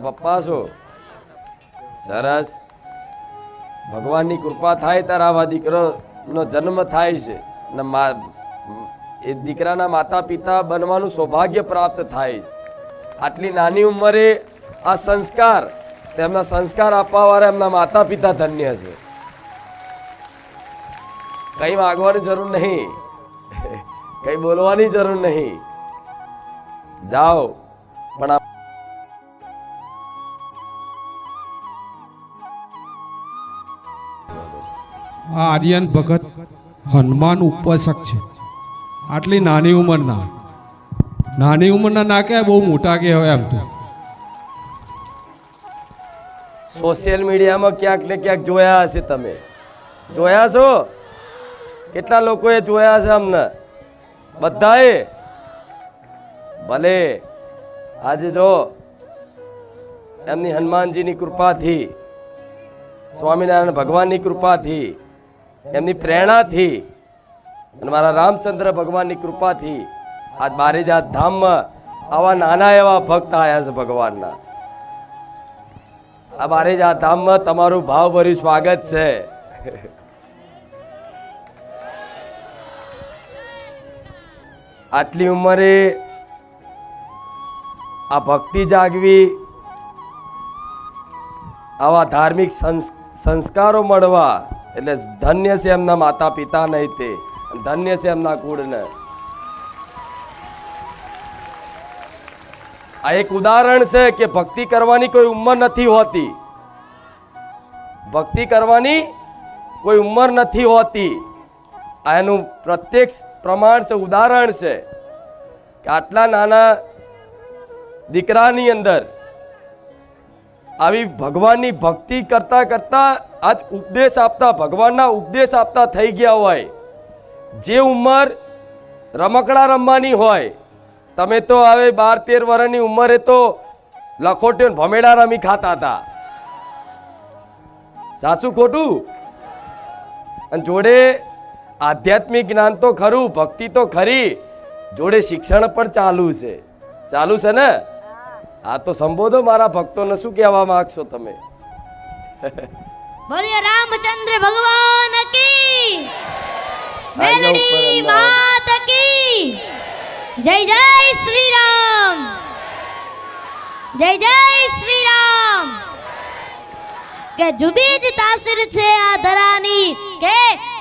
પપ્પા છો સરસ ભગવાનની કૃપા થાય ત્યારે આવા દીકરાનો જન્મ થાય છે ને એ દીકરાના માતા પિતા બનવાનું સૌભાગ્ય પ્રાપ્ત થાય છે. આટલી નાની ઉંમરે આ સંસ્કાર તેમના સંસ્કાર આપવા વાળા એમના માતા પિતા ધન્ય છે. કઈ માગવાની જરૂર નહીં, કઈ બોલવાની જરૂર નહીં, જાઓ. પણ આ આર્યન ભગત હનુમાન ઉપાસક છે. આટલી નાની ઉંમરના ના કહેવાય, બહુ મોટા કહેવાય. એમ તો સોશિયલ મીડિયામાં ક્યાંક ને ક્યાંક જોયા હશે, તમે જોયા છો? કેટલા લોકોએ જોયા છે અમને? બધાએ. ભલે આજે જો એમની હનુમાનજીની કૃપાથી, સ્વામિનારાયણ ભગવાનની કૃપાથી, એમની પ્રેરણાથી અને મારા રામચંદ્ર ભગવાનની કૃપાથી આજ બારેજાત ધામમાં આવા નાના એવા ભક્ત આવ્યા છે ભગવાનના. આ બારેજાત ધામમાં તમારું ભાવભર્યું સ્વાગત છે. આટલી ઉંમરે આ ભક્તિ જાગવી, આવા ધાર્મિક સંસ્કારો મળવા એટલે ધન્ય છે એમના માતા પિતા નહીં, તે ધન્ય છે એમના કુળને. આ એક ઉદાહરણ છે કે ભક્તિ કરવાની કોઈ ઉંમર નથી હોતી. ભક્તિ કરવાની કોઈ ઉંમર નથી હોતી. આ એનું પ્રત્યક્ષ પ્રમાણ છે, ઉદાહરણ છે કે આટલા નાના દીકરાની અંદર આવી ભગવાનની ભક્તિ કરતા કરતા આજ ઉપદેશ આપતા, ભગવાનના ઉપદેશ આપતા થઈ ગયા હોય. જે ઉંમર રમકડા રમવાની હોય, તમે તો હવે 12-13 વર્ષની ઉંમરે તો લખોટીઓ ભમેડા રમી ખાતા હતા. સાચું ખોટું? અને જોડે આધ્યાત્મિક જ્ઞાન તો ખરું, ભક્તિ તો ખરી, જોડે શિક્ષણ પણ ચાલુ છે. ચાલુ છે ને? આ તો સંબોધો મારા ભક્તોને, શું કહેવા માંગશો તમે? બોલીએ રામચંદ્ર ભગવાન કી, મેલડી માત કી, જય જય શ્રી રામ, જય જય શ્રી રામ. કે જુદી જ તાસીર છે આ ધરાની, કે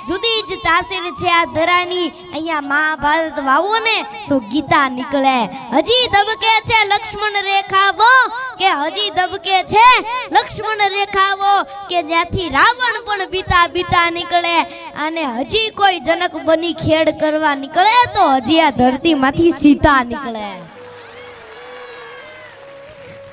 જુદી જ તાસીર છે આ ધરાની. અહીંયા મહાભારત વાવો ને તો ગીતા નીકળે. હજી દબકે છે લક્ષ્મણ રેખાવો, કે હજી દબકે છે લક્ષ્મણ રેખાવો, કે જ્યાંથી રાવણ પણ બીતા બીતા નીકળે. અને હજી કોઈ જનક બની ખેડ કરવા નીકળે તો હજી આ ધરતીમાંથી સીતા નીકળે.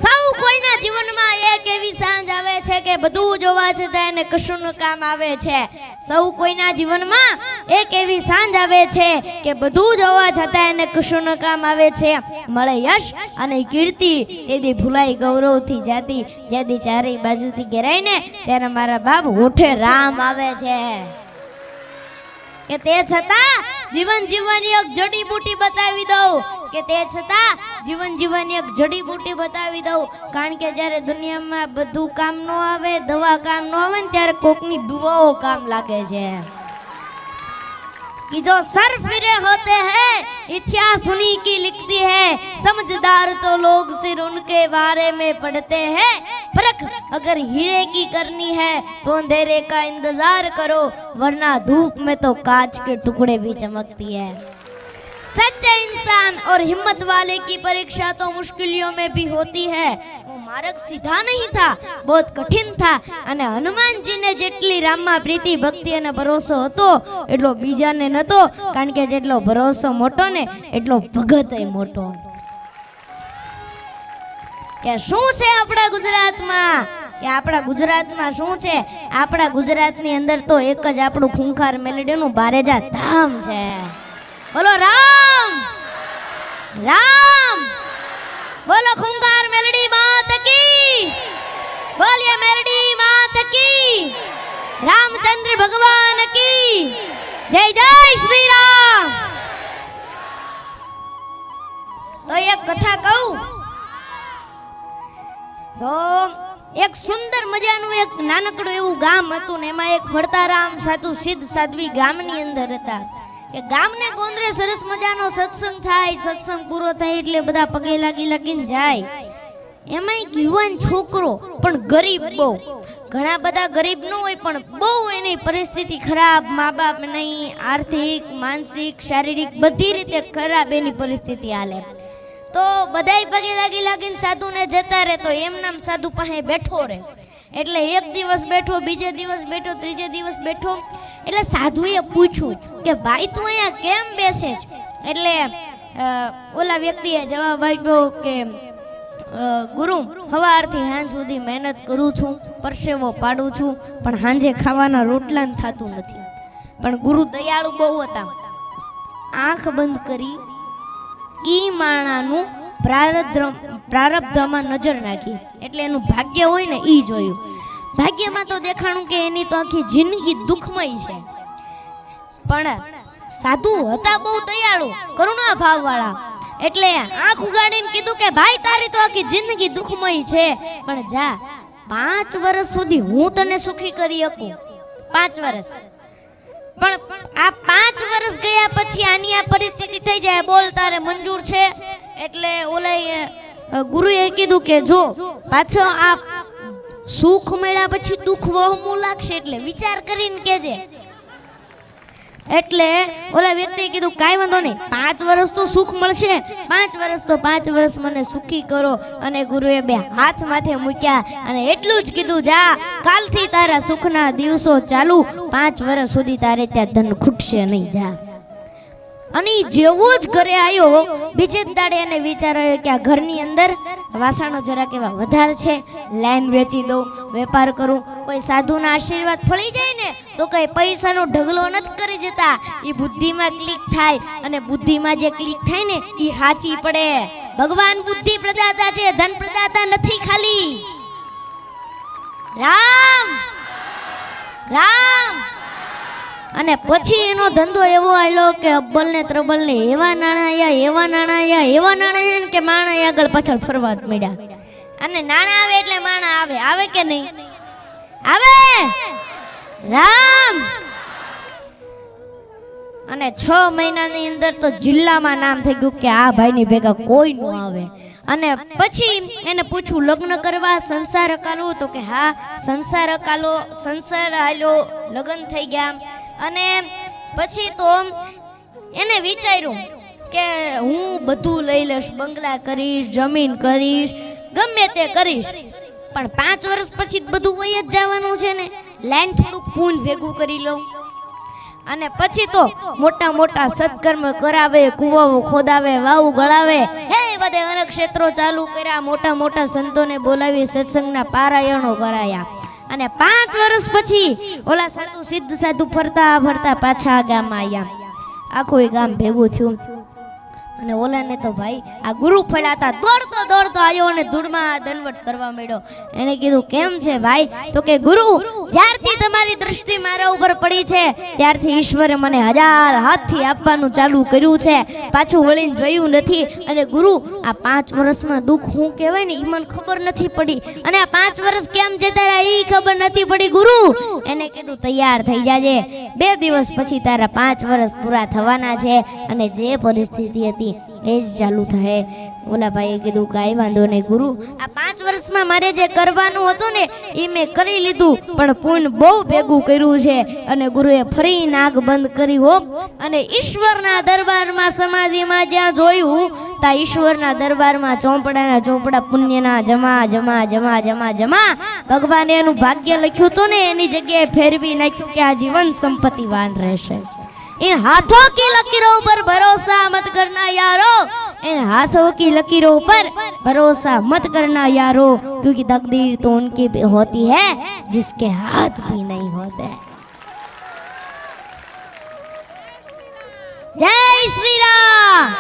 સૌ કોઈના જીવનમાં એક એવી સાંજ આવે છે કે બધું જોવા છતાં એને કશું કામ આવે છે. સૌ કોઈના જીવનમાં એક એવી સાંજ આવે છે કે બધું જોવા છતાં એને કશું કામ આવે છે. મળે યશ અને કીર્તિ, તેથી ભૂલાઈ ગૌરવથી જાતિ, જેથી ચારેય બાજુથી ઘેરાય ને ત્યારે મારા બાપ હોઠે રામ આવે છે. કે તે છતાં જીવન જીવવાની એક જડીબુટી બતાવી દઉં, કે તે છતાં જીવન જીવવાની એક જડીબુટી બતાવી દઉં. કારણ કે જ્યારે દુનિયામાં બધું કામ ન આવે, દવા કામ ન આવે ને ત્યારે કોકની દુઆઓ કામ લાગે છે. कि जो सर फिरे होते हैं इतिहास उन्हीं की लिखती है, समझदार तो लोग सिर उनके बारे में पढ़ते हैं. परख अगर हीरे की करनी है तो अंधेरे का इंतजार करो, वरना धूप में तो कांच के टुकड़े भी चमकती है. सच्चे इंसान और हिम्मत वाले की परीक्षा तो मुश्किलों में भी होती है. वो मार्ग सीधा नहीं था, बहुत कठिन था. અને હનુમાનજીને જેટલી રામમાં પ્રીતિ, ભક્તિ અને ભરોસો હતો એટલો બીજાને નહોતો. કારણ કે જેટલો ભરોસો મોટો ને એટલો ભગતય મોટો. કે શું છે આપણા ગુજરાતમાં, કે આપણા ગુજરાતમાં શું છે? આપણા ગુજરાતની અંદર તો એક જ આપણું ખૂંખાર મેલડીનું બારેજાત ધામ છે. બોલો રામ રામ, બોલો ખૂંખાર મેલડી માત કી, બોલીએ મેલડી માત કી, રામચંદ્ર ભગવાન કી, જય જય શ્રી રામ. તો એક કથા કહું. તો એક સુંદર મજાનું એક નાનકડું એવું ગામ હતું ને એમાં એક વડતારામ સાધુ સિદ્ધ સાધ્વી ગામની અંદર હતા કે ગામને ગોંદરે સરસ મજાનો સત્સંગ થાય, સત્સંગ પૂરો થાય એટલે બધા પગે લાગીને જાય. એમાં એક યુવાન છોકરો પણ ગરીબ, બહુ ઘણા બધા ગરીબ ન હોય પણ બહુ એની પરિસ્થિતિ ખરાબ, મા બાપ નહીં, આર્થિક, માનસિક, શારીરિક બધી રીતે ખરાબ એની પરિસ્થિતિ હાલે. તો બધાય પગે લાગીને સાધુને જતા રહે તો એમ નામ સાધુ પાસે બેઠો રહે. એટલે એક દિવસ બેઠો, બીજે દિવસ બેઠો, ત્રીજે દિવસ બેઠો. એટલે સાધુએ પૂછ્યું કે ભાઈ તું અહીંયા કેમ બેસે છે? એટલે ઓલા વ્યક્તિએ જવાબ આપ્યો કે ગુરુ, સવારથી સાંજ સુધી મહેનત કરું છું, પરસેવો પાડું છું, પણ સાંજે ખાવાના રોટલા થતું નથી. પણ ગુરુ દયાળુ બહુ હતા. આંખ બંધ કરી ઈ માણાનું પ્રારબ્ધમાં નજર નાખી, એટલે એનું ભાગ્ય હોય ને ઈ જોયું. ભાગ્યમાં તો દેખાણું કે એની તો આખી જિંદગી દુઃખમય છે. પણ સાધુ હતા બહુ દયાળુ, કરુણા ભાવવાળા. એટલે આંખ ઉગાડીને કીધું કે ભાઈ તારી તો આખી જિંદગી દુઃખમય છે, પણ જા 5 વર્ષ સુધી હું તને સુખી કરી શકું. 5 વર્ષ. પણ આ 5 વર્ષ ગયા પછી આની આ પરિસ્થિતિ થઈ જાય, બોલ તારે મંજૂર છે? એટલે ઓલા ગુરુએ કીધું કે જો પાછો આ સુખ મળ્યા પછી દુઃખ વહમું લાગશે, એટલે વિચાર કરીને કેજે. એટલે ઓલા વ્યક્તિએ કીધું કાંઈ વાંધો નહીં, 5 વર્ષ તો સુખ મળશે, 5 વર્ષ તો 5 વર્ષ મને સુખી કરો. અને ગુરુએ 2 હાથ માથે મૂક્યા અને એટલું જ કીધું, જા કાલથી તારા સુખના દિવસો ચાલુ, 5 વર્ષ સુધી તારે ત્યાં ધન ખૂટશે નહીં, જા. અને જેવો જ ઘરે આવ્યો, બીજે જ દાડે એને વિચાર આવ્યો કે આ ઘરની અંદર વાસણો જરાક એવા વધારે છે, લાઈન વેચી દઉં, વેપાર કરું. કોઈ સાધુના આશીર્વાદ ફળી જાય ને તો કઈ પૈસાનો ઢગલો નથી કરી જતા, એ બુદ્ધિમાં ક્લિક થાય. અને બુદ્ધિમાં જે ક્લિક થાય ને એ સાચી પડે. ભગવાન બુદ્ધિ પ્રદાતા છે, ધન પ્રદાતા નથી. ખાલી રામ રામ. અને પછી એનો ધંધો એવો આલ્યો કે અબ્બલ ને ત્રબલ ને એવા નાણાં ને કે માણા આગળ પાછળ ફરવા જ મળ્યા. અને નાણાં આવે એટલે માણા આવે, આવે કે નહીં આવે? રામ. અને 6 મહિનાની અંદર તો જિલ્લામાં નામ થઈ ગયું કે આ ભાઈની ભેગા કોઈ ન આવે. અને પછી એને પૂછ્યું લગ્ન કરવા, સંસાર અકાલો? તો કે હા સંસાર અકાલો, સંસાર હાલ્યો, લગ્ન થઈ ગયા. અને પછી તો એને વિચાર્યું કે હું બધું લઈ લઈશ, બંગલા કરીશ, જમીન કરીશ, ગમે તે કરીશ, પણ 5 વર્ષ પછી બધું વહી જ જવાનું છે ને, લાઈન થોડુંક પૂન ભેગું કરી લઉં. અને પછી તો મોટા મોટા સત્કર્મ કરાવે, કુવાઓ ખોદાવે, વાવ ગળાવે, હે બધે અનેક ક્ષેત્રો ચાલુ કર્યા, મોટા મોટા સંતોને બોલાવી સત્સંગના પારાયણો કરાયા. અને 5 વર્ષ પછી ઓલા સાધુ સિદ્ધ સાધુ ફરતા ફરતા પાછા ગામમાં આવ્યા. આખું ગામ ભેગું થયું. અને ઓલાને તો ભાઈ આ ગુરુ ફળ્યા હતા, દોડતો આવ્યો અને ધૂળમાં દંડવટ કરવા માંડ્યો. એને કીધું કેમ છે ભાઈ? તો કે ગુરુ, જ્યારથી તમારી દ્રષ્ટિ મારા ઉપર પડી છે ત્યારથી ઈશ્વરે મને 1000 હાથથી આપવાનું ચાલુ કર્યું છે, પાછું વળીને જોયું નથી. અને ગુરુ આ 5 વર્ષમાં દુઃખ શું કહેવાય ને એ મને ખબર નથી પડી, અને આ 5 વર્ષ કેમ જતા રહ્યા એ ખબર નથી પડી. ગુરુ એને કીધું તૈયાર થઈ જાજે, 2 દિવસ પછી તારા 5 વર્ષ પૂરા થવાના છે, અને જે પરિસ્થિતિ હતી એ જ ચાલુ થાય. ઓલા ભાઈએ કીધું કાંઈ વાંધો નહીં ગુરુ, આ 5 વર્ષમાં મારે જે કરવાનું હતું ને એ મેં કરી લીધું, પણ પુણ્ય બહુ ભેગું કર્યું છે. અને ગુરુએ ફરી નાક બંધ કરી હો, અને ઈશ્વરના દરબારમાં સમાધિમાં જ્યાં જોયું ત્યાં ઈશ્વરના દરબારમાં ચોપડાના ચોપડા પુણ્યના જમા જમા જમા જમા જમા. ભગવાને એનું ભાગ્ય લખ્યું હતું ને એની જગ્યાએ ફેરવી નાખ્યું કે આ જીવન સંપત્તિવાન રહેશે. इन हाथों की लकीरों पर भरोसा मत करना यारो, इन हाथों की लकीरों पर भरोसा मत करना यारो, क्योंकि तकदीर तो उनकी भी होती है जिसके हाथ भी नहीं होते. जय श्री राम.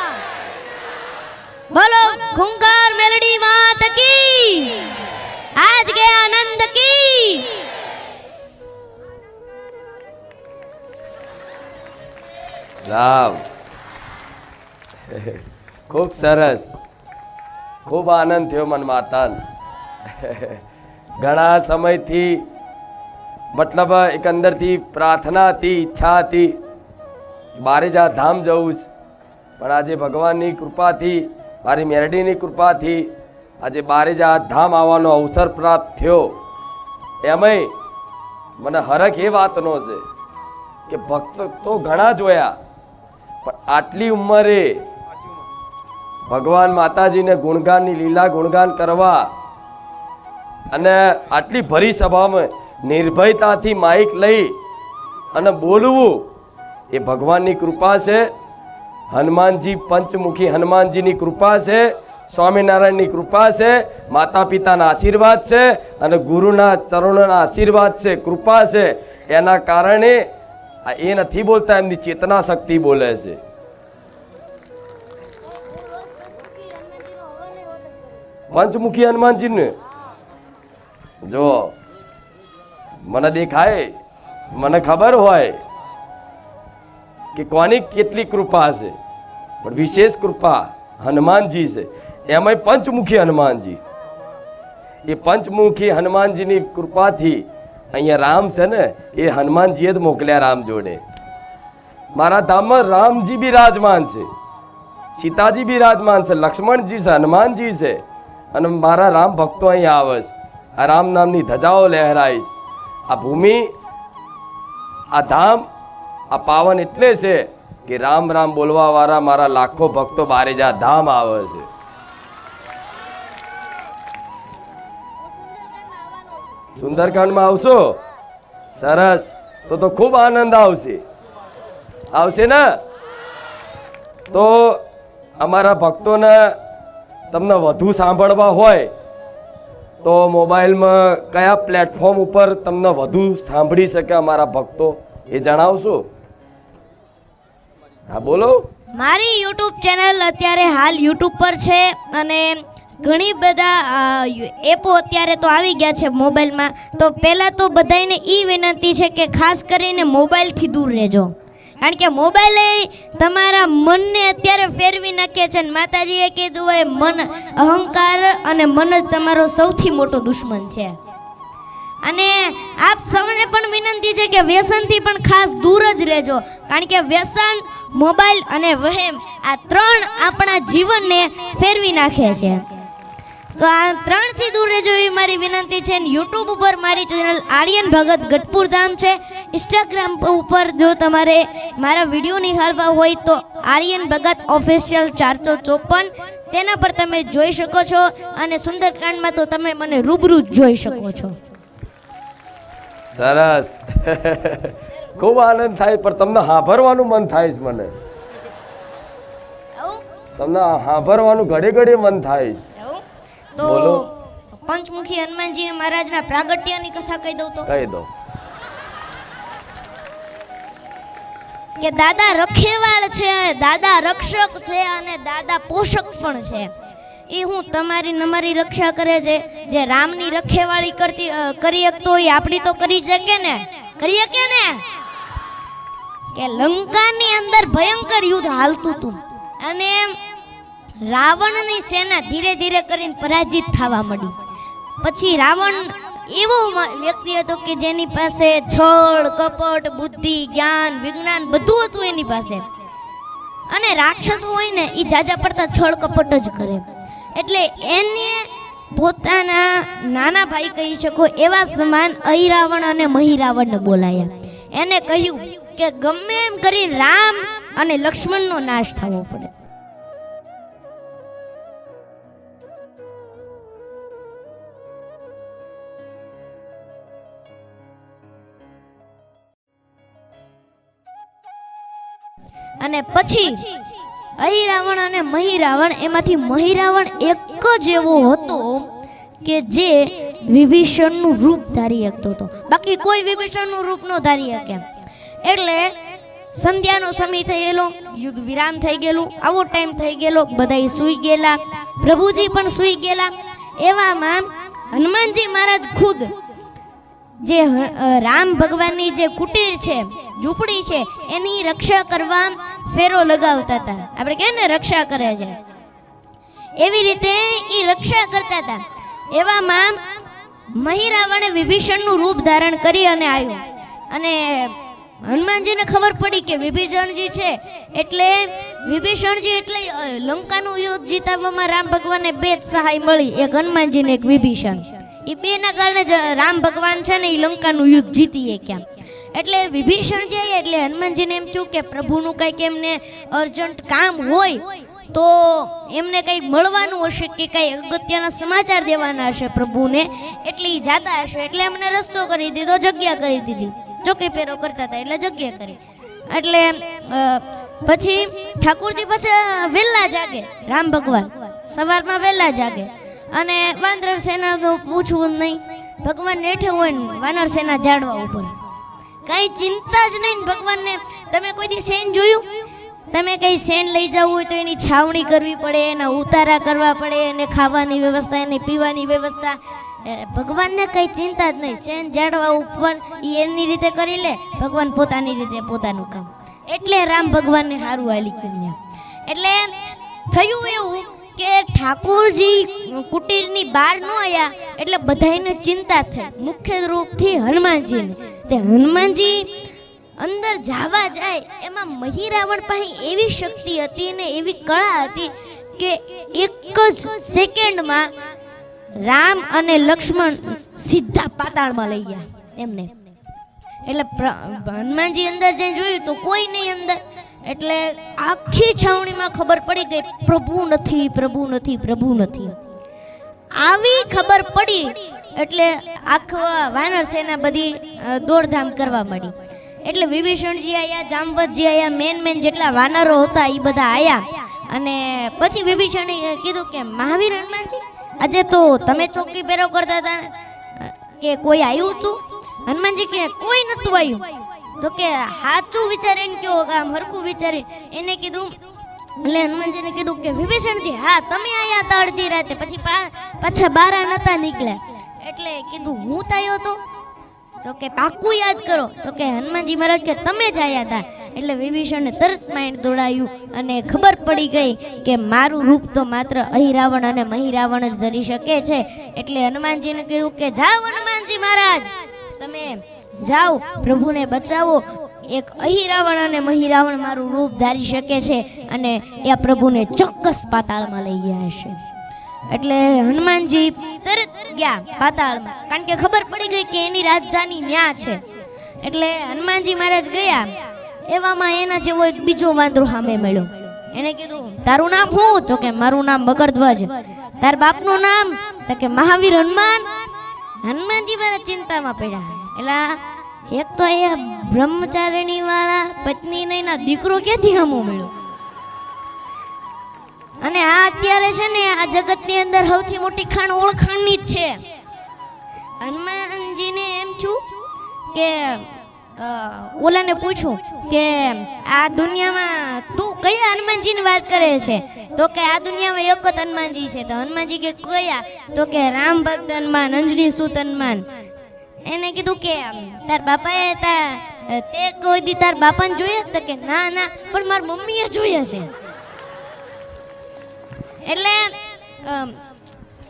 बोलो खूंखार मेलडी मात की, आज के आनंद की. રામ. ખૂબ સરસ, ખૂબ આનંદ થયો મન માતાન. ઘણા સમયથી મતલબ એક અંદરથી પ્રાર્થના હતી, ઈચ્છા હતી, બારેજા ધામ જવું છે. પણ આજે ભગવાનની કૃપાથી, મારી મેરડીની કૃપાથી આજે બારેજા ધામ આવવાનો અવસર પ્રાપ્ત થયો. એમાંય મને હરખ એ વાતનો છે કે ભક્ત તો ઘણા જોયા, પણ આટલી ઉંમરે ભગવાન માતાજીને ગુણગાનની લીલા ગુણગાન કરવા અને આટલી ભરી સભામાં નિર્ભયતાથી માઇક લઈ અને બોલવું એ ભગવાનની કૃપા છે. હનુમાનજી, પંચમુખી હનુમાનજીની કૃપા છે, સ્વામિનારાયણની કૃપા છે, માતા પિતાના આશીર્વાદ છે અને ગુરુના ચરણોના આશીર્વાદ છે, કૃપા છે. એના કારણે એ નથી બોલતા, એમની ચેતના શક્તિ બોલે છે. પંચમુખી હનુમાનજીને જો મને દેખાય, મને ખબર હોય કે કોની કેટલી કૃપા છે, પણ વિશેષ કૃપા હનુમાનજી છે. એમાંય પંચમુખી હનુમાનજી, એ પંચમુખી હનુમાનજીની કૃપાથી અહીંયા રામ છે ને, એ હનુમાનજીએ જ મોકલ્યા રામ જોડે. મારા ધામમાં રામજી બિરાજમાન છે, સીતાજી બિરાજમાન છે, લક્ષ્મણજી છે, હનુમાનજી છે અને મારા રામ ભક્તો અહીંયા આવે છે. આ રામ નામની ધજાઓ લહેરાય છે. આ ભૂમિ, આ ધામ, આ પાવન એટલે છે કે રામ રામ બોલવા વાળા મારા લાખો ભક્તો બારેજા ધામ આવે છે. સુંદરકાંડમાં આવશો? સરસ, તો ખૂબ આનંદ આવશે. આવશે ને? તો અમારા ભક્તોને તમને વધુ સાંભળવા હોય તો મોબાઈલમાં કયા પ્લેટફોર્મ ઉપર તમને વધુ સાંભળી શકે અમારા ભક્તો એ જણાવશો? હા બોલો. મારી યુટ્યુબ ચેનલ અત્યારે હાલ યુટ્યુબ પર છે અને ઘણી બધા એપો અત્યારે તો આવી ગયા છે મોબાઈલમાં. તો પહેલાં તો બધાને એ વિનંતી છે કે ખાસ કરીને મોબાઈલથી દૂર રહેજો, કારણ કે મોબાઈલ એ તમારા મનને અત્યારે ફેરવી નાખે છે. અને માતાજીએ કીધું હોય મન, અહંકાર અને મન જ તમારો સૌથી મોટો દુશ્મન છે. અને આપ સૌને પણ વિનંતી છે કે વ્યસનથી પણ ખાસ દૂર જ રહેજો, કારણ કે વ્યસન, મોબાઈલ અને વહેમ આ ત્રણ આપણા જીવનને ફેરવી નાખે છે. તો આ ત્રણથી દૂર રહેજો એવી મારી વિનંતી છે. યુટ્યુબ ઉપર મારી ચેનલ આર્યન ભગત ગઢપુર ધામ છે. ઇન્સ્ટાગ્રામ ઉપર જો તમારે મારા વિડીયો નિહાળવા હોય તો આર્યન ભગત ઓફિશિયલ 454 તેના પર તમે જોઈ શકો છો. અને સુંદરકાંડમાં તો તમે મને રૂબરૂ જ જોઈ શકો છો. સરસ. ખૂબ આનંદ થાય, પણ તમને સાંભળવાનું મન થાય છે. મને તમને સાંભળવાનું ઘડે ઘડે મન થાય છે. તો પંચમુખી હનુમાનજી મહારાજના પ્રાગટ્યની કથા કહી દઉં તો? કહી દો. કે દાદા રખેવાળ છે, દાદા રક્ષક છે અને દાદા પોષક પણ છે. એ હું તમારી રક્ષા કરે છે. જે રામની રખેવાળી કરી શકતો હોય આપણી તો કરી શકે ને, કરી શકે ને. કે લંકાની અંદર ભયંકર યુદ્ધ હાલતું હતું અને રાવણની સેના ધીરે ધીરે કરીને પરાજિત થવા માંડી. પછી રાવણ એવો વ્યક્તિ હતો કે જેની પાસે છળ, કપટ, બુદ્ધિ, જ્ઞાન, વિજ્ઞાન બધું હતું એની પાસે. અને રાક્ષસો હોય ને એ જાજા પડતા છળ કપટ જ કરે. એટલે એને પોતાના નાના ભાઈ કહી શકો એવા સમાન અહિરાવણ અને મહિરાવણને બોલાયા. એને કહ્યું કે ગમે એમ કરી રામ અને લક્ષ્મણનો નાશ થવો પડે. અને પછી અહિરાવણ અને મહિરાવણ, એમાંથી મહિરાવણ એક જ એવો હતો કે જે વિભીષણનું રૂપ ધારી શકતો હતો, બાકી કોઈ વિભીષણનું રૂપ ન ધારી શકે. એટલે સંધ્યાનો સમય થયેલો, યુદ્ધ વિરામ થઈ ગયેલું, આવો ટાઈમ થઈ ગયેલો, બધા સૂઈ ગયેલા, પ્રભુજી પણ સૂઈ ગયેલા. એવામાં હનુમાનજી મહારાજ ખુદ જે રામ ભગવાનની જે કુટીર છે, ઝૂંપડી છે, એની રક્ષા કરવા ફેરો લગાવતા હતા. આપણે કહે ને રક્ષા કરે છે, એવી રીતે એ રક્ષા કરતા હતા. એવામાં મહિરાવણે વિભીષણનું રૂપ ધારણ કરી અને આવ્યું અને હનુમાનજીને ખબર પડી કે વિભીષણજી છે એટલે વિભીષણજી એટલે લંકાનું યુદ્ધ જીતાવવામાં રામ ભગવાનને બે જ સહાય મળી, એક હનુમાનજી ને એક વિભીષણ. એ બેના કારણે જ રામ ભગવાન છે ને એ લંકાનું યુદ્ધ જીતીએ ક્યાં. એટલે વિભીષણ જાય એટલે હનુમાનજીને એમ થયું કે પ્રભુનું કંઈક એમને અર્જન્ટ કામ હોય તો એમને કંઈ મળવાનું હશે કે કંઈ અગત્યના સમાચાર દેવાના હશે પ્રભુને, એટલે એ જાતા હશે એટલે એમને રસ્તો કરી દીધો, જગ્યા કરી દીધી. ચોકી ફેરો કરતા હતા એટલે જગ્યા કરી. એટલે પછી ઠાકોરજી પાછા વહેલા જાગે, રામ ભગવાન સવારમાં વહેલા જાગે અને વાનર સેનાનું પૂછવું જ નહીં. ભગવાન નેઠે હોય ને વાનર સેના જાડવા ઉપર, કાંઈ ચિંતા જ નહીં ભગવાનને. તમે કોઈ દી સેન જોયું? તમે કંઈ સેન લઈ જવું હોય તો એની છાવણી કરવી પડે, એના ઉતારા કરવા પડે, એને ખાવાની વ્યવસ્થા, એની પીવાની વ્યવસ્થા. ભગવાનને કંઈ ચિંતા જ નહીં, સેન જાડવા ઉપર એ એમની રીતે કરી લે, ભગવાન પોતાની રીતે પોતાનું કામ. એટલે રામ ભગવાનને સારું હાલી ગયું. એટલે થયું એવું કે ઠાકોરજી કુટીરની બહાર ન આવ્યા એટલે બધાને ચિંતા થઈ, મુખ્ય રૂપથી હનુમાનજીને. તે હનુમાનજી અંદર જવા જાય એમાં મહિરાવણ પાસે એવી શક્તિ હતી ને એવી કળા હતી કે એક જ સેકન્ડમાં રામ અને લક્ષ્મણ સીધા પાતાળમાં લઈ ગયા એમને. એટલે હનુમાનજી અંદર જઈને જોયું તો કોઈ નહીં અંદર. એટલે આખી છાવણીમાં ખબર પડી ગઈ પ્રભુ નથી, પ્રભુ નથી, પ્રભુ નથી. આવી ખબર પડી એટલે આખા વાનર સેના બધી દોડધામ કરવા માંડી. એટલે વિભીષણજી આયા, જાંબવતજી આયા, મેન જેટલા વાનરો હતા એ બધા આયા. અને પછી વિભીષણે કીધું કે મહાવીર હનુમાનજી, આજે તો તમે ચોકી પહેરો કરતા હતા કે કોઈ આવ્યું હતું? હનુમાનજી કે કોઈ નતું આવ્યું. તો કે સાચું વિચારીને કયો, આમ હરખું વિચારી. એને કીધું એટલે હનુમાનજીને કીધું કે વિભીષણજી હા તમે આયા હતા અડધી રાતે, પછી પાછા બારા નતા નીકળ્યા. એટલે કીધું હું તો આવ્યો હતો? તો કે પાકું યાદ કરો. તો કે હનુમાનજી મહારાજ કે તમે જ આવ્યા હતા. એટલે વિભીષણને તરત માઇન્ડ દોડાયું અને ખબર પડી ગઈ કે મારું રૂપ તો માત્ર અહિરાવણ અને મહિરાવણ જ ધરી શકે છે. એટલે હનુમાનજીને કહ્યું કે જાઓ હનુમાનજી મહારાજ, તમે જાઓ પ્રભુને બચાવો. એક અહિરાવણ અને મહિરાવણ મારું રૂપ ધારી શકે છે અને એ પ્રભુને ચોક્કસ પાતાળમાં લઈ ગયા હશે. એટલે હનુમાનજી તરત ગયા પાતાળમાં, કારણ કે ખબર પડી ગઈ કે એની રાજધાની ન્યા છે. એટલે હનુમાનજી મહારાજ ગયા એવામાં એના જેવો એક બીજો વાંદરો સામે મળ્યો. એને કીધું તારું નામ શું? તો કે મારું નામ મકરધ્વજ. તાર બાપનું નામ? તો કે મહાવીર હનુમાન. હનુમાનજી મારા ચિંતામાં પડ્યા. એટલે એક તો એ બ્રહ્મચારિણી વાળા પત્ની ને એના દીકરો ક્યાંથી હમો મળ્યો. અને આ અત્યારે છે ને આ જગતની અંદર સૌથી મોટી ખાણ ઓળખાણની જ છે. હનુમાનજીને એમ છું કે ઓલાને પૂછું કે આ દુનિયામાં તું કયા હનુમાનજીની વાત કરે છે? તો કે આ દુનિયામાં એક જ હનુમાનજી છે. તો હનુમાનજી કે કયા? તો કે રામ ભક્ત હનુમાન, અંજની સુત હનુમાન. એને કીધું કે તાર બાપાએ તે કોઈ દી તાર બાપાને જોયા? તો કે ના ના, પણ મારી મમ્મીએ જોયા છે. એટલે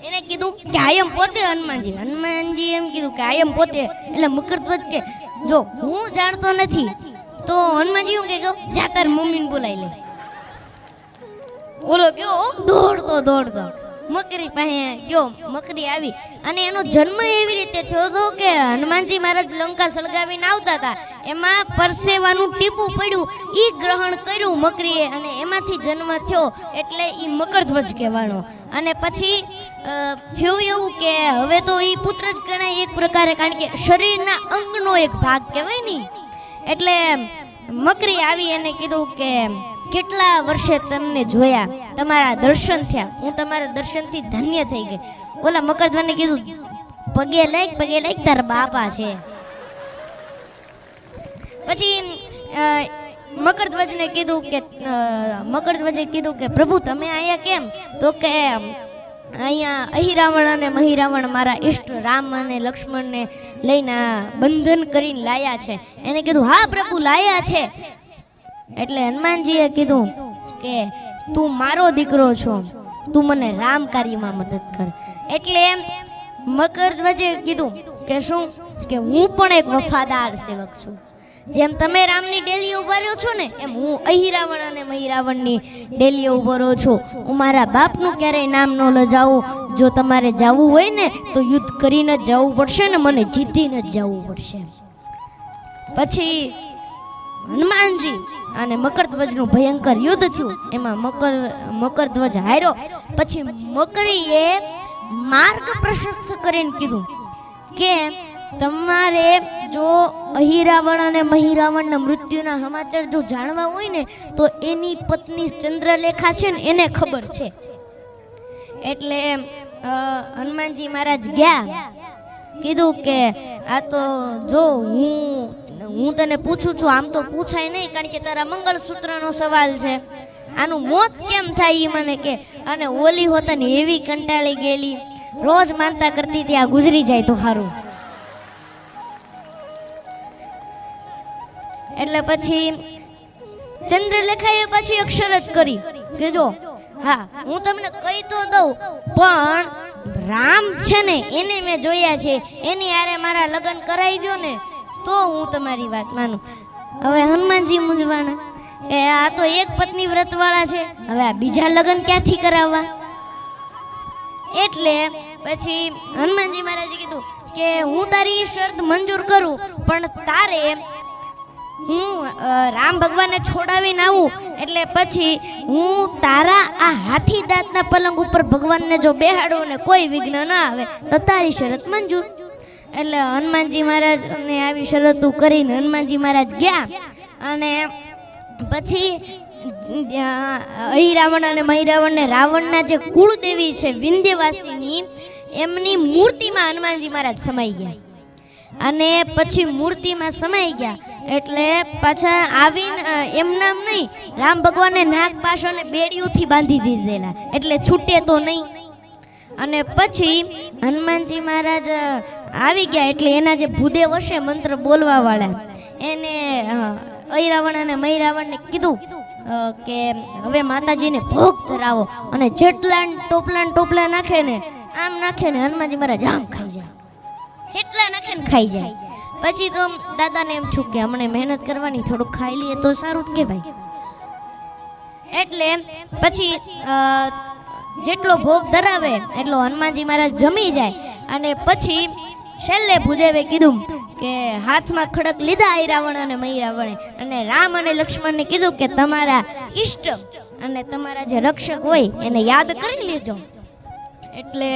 એને કીધું કે આયમ પોતે હનુમાનજી એમ કીધું કે આયમ પોતે. એટલે મકરધ્વજ કે જો હું જાણતો નથી. તો હનુમાનજી એમ કે જા તાર મમ્મીને બોલાવી લે. ઓલો કયો દોડતો મકરી પાસે ગયો. મકરી આવી અને એનો જન્મ એવી રીતે થયો હતો કે હનુમાનજી મહારાજ લંકા સળગાવીને આવતા હતા, એમાં પરસેવાનું ટીપું પડ્યું, એ ગ્રહણ કર્યું મકરીએ અને એમાંથી જન્મ થયો. એટલે એ મકરધ્વજ કહેવાનો. અને પછી થયું એવું કે હવે તો એ પુત્ર જ ગણાય એક પ્રકારે, કારણ કે શરીરના અંગનો એક ભાગ કહેવાય ને. એટલે મકરી આવી એને કીધું કે કેટલા વર્ષે તમને જોયા, તમારા દર્શન થયા, હું તમારા દર્શનથી ધન્ય થઈ ગઈ. ઓલા મકરધ્વજને કીધું પગે લાગ તારા બાપા છે. પછી મકરધ્વજે કીધું કે પ્રભુ તમે અહીંયા કેમ? તો કે અહીંયા અહિરાવણ અને મહિરાવણ મારા ઈષ્ટ રામ અને લક્ષ્મણને લઈને બંધન કરીને લાયા છે. એને કીધું હા પ્રભુ લાયા છે. એટલે હનુમાનજીએ કીધું કે તું મારો દીકરો છો, તું મને રામ કાર્યમાં મદદ કર. એટલે મકર ધ્વજે કીધું કે શું કે હું પણ એક વફાદાર સેવક છું. જેમ તમે રામની ડેલીએ ઉભા રહ્યો છો ને એમ હું અહિરાવણ અને મહિરાવણની ડેલીએ ઉભો રહ્યો છું. હું મારા બાપનું ક્યારેય નામ ન લજાવું. જો તમારે જવું હોય ને તો યુદ્ધ કરીને જ જવું પડશે ને મને જીતીને જ જવું પડશે. પછી હનુમાનજી અને મકરધ્વજનું ભયંકર યુદ્ધ થયું. એમાં મકરધ્વજ હાર્યો. પછી મકરીએ માર્ગ પ્રશસ્ત કરીને કીધું કે તમારે જો અહિરાવણ અને મહિરાવણના મૃત્યુના સમાચાર જો જાણવા હોય ને તો એની પત્ની ચંદ્રલેખા છે ને એને ખબર છે. એટલે હનુમાનજી મહારાજ ગયા. કીધું કે આ તો જો હું તને પૂછું છું, આમ તો પૂછાય નહીં કારણ કે તારા મંગળસૂત્રનો સવાલ છે. આનું મોત કેમ થાય એ મને કે. અને ઓલી હોતને એવી કંટાળી ગયેલી, રોજ માનતા કરતી ત્યાં ગુજરી જાય તો સારું. એટલે પછી ચંદ્રલેખાએ પછી અક્ષરજ કરી કે જો હા હું તમને કહી તો દઉં પણ રામ છે ને એને મેં જોયા છે, એની હારે મારા લગ્ન કરાવી દો ને તો હું તમારી વાત માનું. હવે હનુમાનજી મૂંઝવાના કે આ તો એક પત્ની વ્રતવાળા છે, હવે આ બીજા લગ્ન ક્યાંથી કરાવવા. એટલે પછી હનુમાનજી મહારાજે કીધું કે હું તારી શરત મંજૂર કરું પણ તારે હું રામ ભગવાનને છોડાવીને આવું એટલે પછી હું તારા આ હાથી દાંતના પલંગ ઉપર ભગવાનને જો બેહાડું ને કોઈ વિઘ્ન ન આવે તો તારી શરત મંજૂર. એટલે હનુમાનજી મહારાજને આવી શરતો કરીને હનુમાનજી મહારાજ ગયા. અને પછી અહિરાવણ અને મહિરાવણને રાવણના જે કુળદેવી છે વિંધ્યવાસીની એમની મૂર્તિમાં હનુમાનજી મહારાજ સમાઈ ગયા. અને પછી મૂર્તિમાં સમાઈ ગયા એટલે પાછા આવીને એમ નામ નહીં, રામ ભગવાનને નાગ પાશોને બેડીઓથી બાંધી દીધેલા એટલે છૂટે તો નહીં. અને પછી હનુમાનજી મહારાજ આવી ગયા એટલે એના જે ભૂદેવ હશે મંત્ર બોલવા વાળા એને અહિરાવણ અને મહિરાવણને કીધું કે હવે માતાજીને ભોગ ધરાવો. અને જેટલા ટોપલા નાખે ને આમ નાખે ને હનુમાનજી મહારાજ આમ ખાઈ જાય, જેટલા નાખે ને ખાઈ જાય. પછી તો દાદાને એમ છું કે હમણે મહેનત કરવાની, થોડુંક ખાઈ લઈએ તો સારું જ કે ભાઈ. એટલે પછી જેટલો ભોગ ધરાવે એટલો હનુમાનજી મહારાજ જમી જાય. અને પછી છેલ્લે ભૂદેવે કીધું કે હાથમાં ખડક લીધા અહિરાવણ અને મહિરાવણે અને રામ અને લક્ષ્મણને કીધું કે તમારા ઈષ્ટ અને તમારા જે રક્ષક હોય એને યાદ કરી લેજો. એટલે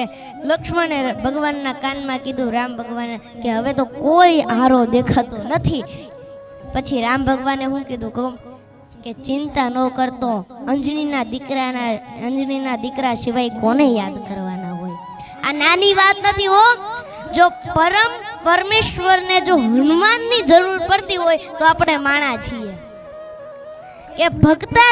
લક્ષ્મણે ભગવાનના કાનમાં કીધું રામ ભગવાને કે હવે તો કોઈ હારો દેખાતો નથી. પછી રામ ભગવાને શું કીધું કહું કે ચિંતા ન કરતો, અંજનીના દીકરા સિવાય કોને યાદ કરવાના હોય. આ નાની વાત નથી હો. જો પરમેશ્વરને જો હનુમાનની જરૂર પડતી હોય તો આપણે માણા છીએ કે ભક્તા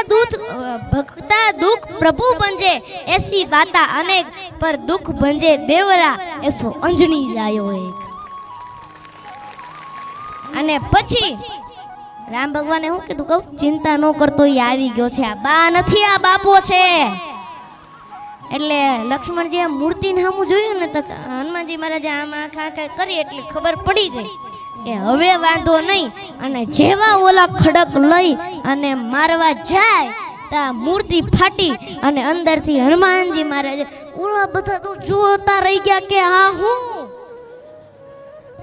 દુઃખ પ્રભુ બંજે એસી બાતા અનેક પર દુઃખ બંજે દેવરા એસો અંજની જાયો એક. અને પછી રામ ભગવાને શું કીધું કહું ચિંતા ન કરતો એ આવી ગયો છે, આ બા નથી આ બાપો છે. એટલે લક્ષ્મણજી આ મૂર્તિને સામું જોયું ને તો હનુમાનજી મહારાજે આમ આખા કરી એટલે ખબર પડી ગઈ કે હવે વાંધો નહીં. અને જેવા ઓલા ખડક લઈ અને મારવા જાય ત્યાં મૂર્તિ ફાટી અને અંદરથી હનુમાનજી મહારાજે ઓલા બધા તો જોતા રહી ગયા કે હા હું.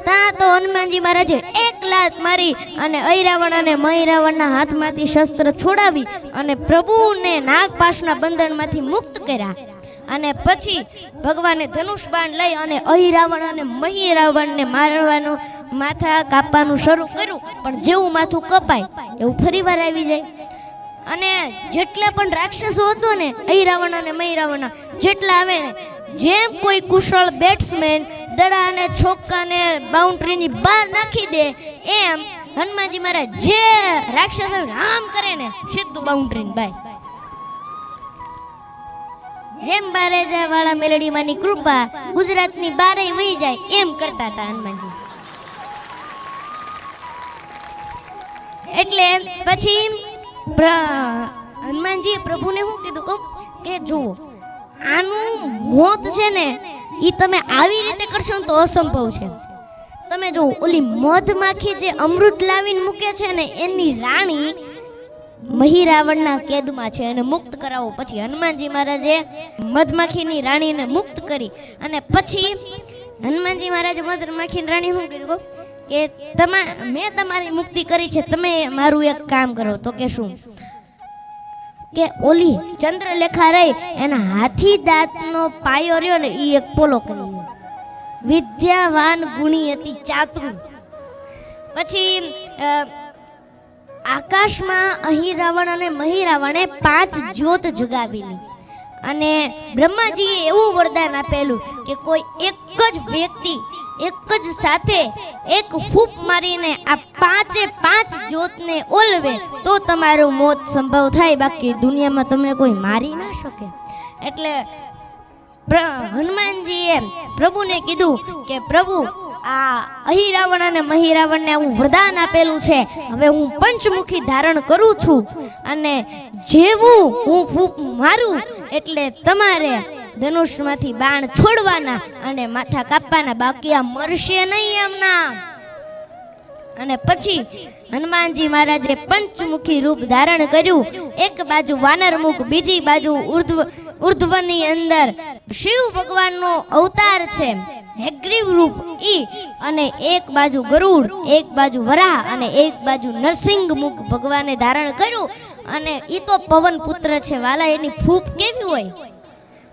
ત્યાં તો હનુમાનજી મહારાજે એક લાત મારી અને અહિરાવણ અને મહિરાવણના હાથમાંથી શસ્ત્ર છોડાવી અને પ્રભુને નાગપાશના બંધનમાંથી મુક્ત કર્યા. અને પછી ભગવાને ધનુષ બાણ લઈ અને અહિરાવણ અને મહિરાવણને મારવાનું, માથા કાપવાનું શરૂ કર્યું. પણ જેવું માથું કપાય એવું ફરીવાર આવી જાય. અને જેટલા પણ રાક્ષસો હતો ને અહિરાવણ અને મહિરાવણના જેટલા આવે ને, જેમ કોઈ કુશળ બેટ્સમેન દડા અને છોક્કાને બાઉન્ડ્રીની બહાર નાખી દે એમ હનુમાનજી મહારાજ જે રાક્ષસ આમ કરે ને સીધું બાઉન્ડ્રીની બહાર. જેમ બારેજા વાળા મેલડીમાંની કૃપા ગુજરાતની બારે વહી જાય એમ કરતા હતા હનુમાનજી. એટલે પછી હનુમાનજીએ પ્રભુને શું કીધું કહું કે જુઓ આનું મોત છે ને ઈ તમે આવી રીતે કરશો ને તો અસંભવ છે. તમે જો ઓલી મધમાખી જે અમૃત લાવીને મૂકે છે ને એની રાણી મહીરાવણના કેદમાં છે અને મુક્ત કરાવો. પછી હનુમાનજી મહારાજે મધમાખીની રાણીને મુક્ત કરી અને પછી હનુમાનજી મહારાજે મધમાખીની રાણી શું કીધું કે મેં તમારી મુક્તિ કરી છે, તમે મારું એક કામ કરો. તો કે શું? કે ઓલી ચંદ્રલેખા રહી એના હાથી દાંતનો પાયો રહ્યો ને એ એક પોલો કરી દો. વિદ્યાવાન ગુણી હતી ચાતુર. પછી આકાશમાં અહિરાવણ અને મહિરાવણે 5 જ્યોત જગાવેલી અને બ્રહ્માજીએ એવું વરદાન આપેલું કે કોઈ એક જ વ્યક્તિ એક જ સાથે એક ફૂંક મારીને આ 5 જ્યોતને ઓલવે તો તમારું મોત સંભવ થાય, બાકી દુનિયામાં તમને કોઈ મારી ના શકે. એટલે હનુમાનજીએ પ્રભુને કીધું કે પ્રભુ આ અહિરાવણ અને મહિરાવણને આવું વરદાન આપેલું છે, હવે હું પંચમુખી ધારણ કરું છું અને જેવું હું ફૂંક મારું એટલે તમારે ધનુષમાંથી બાણ છોડવાના અને માથા કાપવાના, બાકી આ મરશે નહીં એમના. અને પછી હનુમાનજી મહારાજે પંચમુખી રૂપ ધારણ કર્યું. એક બાજુ વાનર મુખ, બીજી બાજુ ઉર્ધ્વની અંદર શિવ ભગવાનનો અવતાર છે હેગ્રીવ રૂપ ઈ, અને એક બાજુ ગરુડ, એક બાજુ વરાહ અને એક બાજુ નરસિંહ મુખ ભગવાને ધારણ કર્યું. અને ઈ તો પવન પુત્ર છે વાલા, એની ફૂંક કેવી હોય.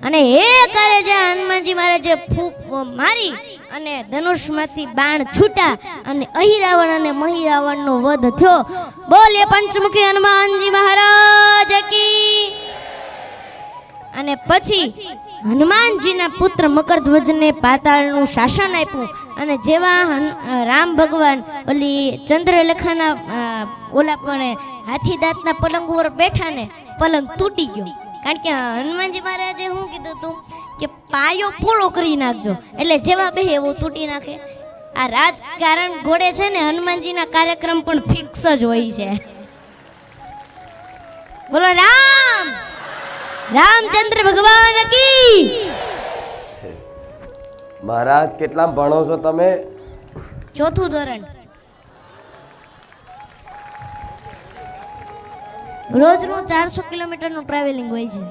અને એ કરે છે હનુમાનજી મહારાજે ફૂંક મારી અને ધનુષમાંથી બાણ છૂટા અને અહિરાવણ અને મહિરાવણનો વધ થયો. બોલીએ પંચમુખી હનુમાનજી મહારાજ કી. અને પછી હનુમાનજીના પુત્ર મકરધ્વજને પાતાળનું શાસન આપ્યું અને જેવા રામ ભગવાન ઓલી ચંદ્રલેખાના ઓલા પણ હાથી દાંતના પલંગ ઉપર બેઠા ને પલંગ તૂટી ગયો. કારણ કે હનુમાનજી મહારાજે શું કીધું હતું કે પાયો પોળો કરી નાખજો, એટલે જેવા બે એવો તૂટી નાખે. આ રાજકારણ ઘોડે છે ને હનુમાનજીના કાર્યક્રમ પણ ફિક્સ જ હોય છે. બોલો રામચંદ્ર ભગવાન કી. મહારાજ કેટલા ભણો છો તમે? 4થું ધોરણ. રોજનું 400 કિલોમીટરનું ટ્રાવેલિંગ હોય છે.